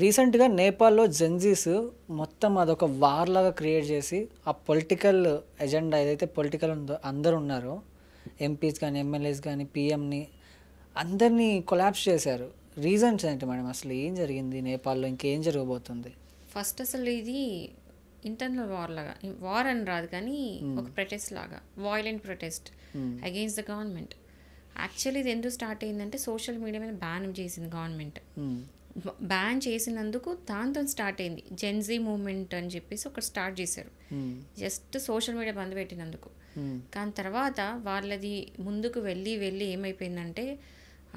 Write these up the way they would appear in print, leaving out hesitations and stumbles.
రీసెంట్‌గా నేపాల్‌లో జెన్‌జీస్ మొత్తం అదొక వార్ లాగా క్రియేట్ చేసి, ఆ పొలిటికల్ ఎజెండా ఏదైతే పొలిటికల్ ఉందో అందరూ ఉన్నారో, ఎంపీస్ గానీ, ఎమ్మెల్యేస్ గానీ, పీఎంని అందరినీ కొలాప్స్ చేశారు. రీజన్స్ ఏంటి మేడం? అసలు ఏం జరిగింది నేపాల్‌లో? ఇంకేం జరగబోతుంది? ఫస్ట్ అసలు ఇది ఇంటర్నల్ వార్ లాగా, వార్ అని రాదు కానీ ఒక ప్రొటెస్ట్ లాగా, violent protest against the government. Actually ఇది ఎందుకు స్టార్ట్ అయిందంటే సోషల్ మీడియా మీద బ్యాన్ చేసింది గవర్నమెంట్. బ్యాన్ చేసినందుకు దాంతో స్టార్ట్ అయింది జెన్జీ మూమెంట్ అని చెప్పేసి ఒకటి స్టార్ట్ చేశారు, జస్ట్ సోషల్ మీడియా బంద్ పెట్టినందుకు. కానీ తర్వాత వాళ్ళది ముందుకు వెళ్ళి వెళ్ళి ఏమైపోయిందంటే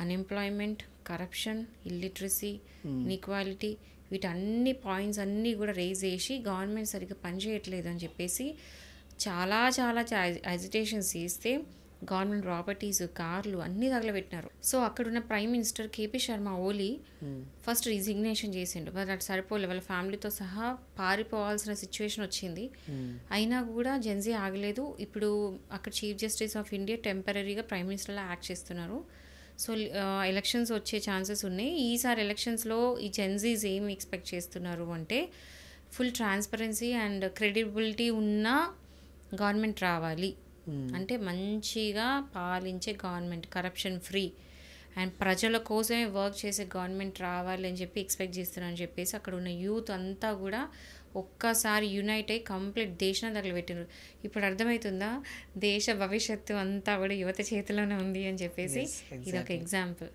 అన్ఎంప్లాయ్మెంట్, కరప్షన్, ఇల్లిటరసీ, ఇన్ఈక్వాలిటీ, వీటన్ని పాయింట్స్ అన్నీ కూడా రేజ్ చేసి గవర్నమెంట్ సరిగ్గా పనిచేయట్లేదు అని చెప్పేసి చాలా చాలా అజిటేషన్స్ చేస్తే గవర్నమెంట్ ప్రాపర్టీస్, కార్లు అన్నీ తగలబెట్టినారు. సో అక్కడున్న ప్రైమ్ మినిస్టర్ కేపీ శర్మ ఓలీ ఫస్ట్ రిజిగ్నేషన్ చేసిండు. బట్ అది సరిపోలే, వాళ్ళ ఫ్యామిలీతో సహా పారిపోవాల్సిన సిచ్యువేషన్ వచ్చింది. అయినా కూడా జెన్జీ ఆగలేదు. ఇప్పుడు అక్కడ చీఫ్ జస్టిస్ ఆఫ్ ఇండియా టెంపరీగా ప్రైమ్ మినిస్టర్లా యాక్ట్ చేస్తున్నారు. సో ఎలక్షన్స్ వచ్చే ఛాన్సెస్ ఉన్నాయి. ఈసారి ఎలక్షన్స్లో ఈ జెన్జీస్ ఏమి ఎక్స్పెక్ట్ చేస్తున్నారు అంటే ఫుల్ ట్రాన్స్పరెన్సీ అండ్ క్రెడిబిలిటీ ఉన్న గవర్నమెంట్ రావాలి, అంటే మంచిగా పాలించే గవర్నమెంట్, కరప్షన్ ఫ్రీ అండ్ ప్రజల కోసమే వర్క్ చేసే గవర్నమెంట్ రావాలి అని చెప్పి ఎక్స్పెక్ట్ చేస్తున్నారని చెప్పేసి అక్కడ ఉన్న యూత్ అంతా కూడా ఒక్కసారి యునైట్ అయ్యి కంప్లీట్ దేశాన్ని తగలబెట్టినారు. ఇప్పుడు అర్థమవుతుందా దేశ భవిష్యత్తు అంతా కూడా యువత చేతిలోనే ఉంది అని చెప్పేసి. ఇది ఒక ఎగ్జాంపుల్.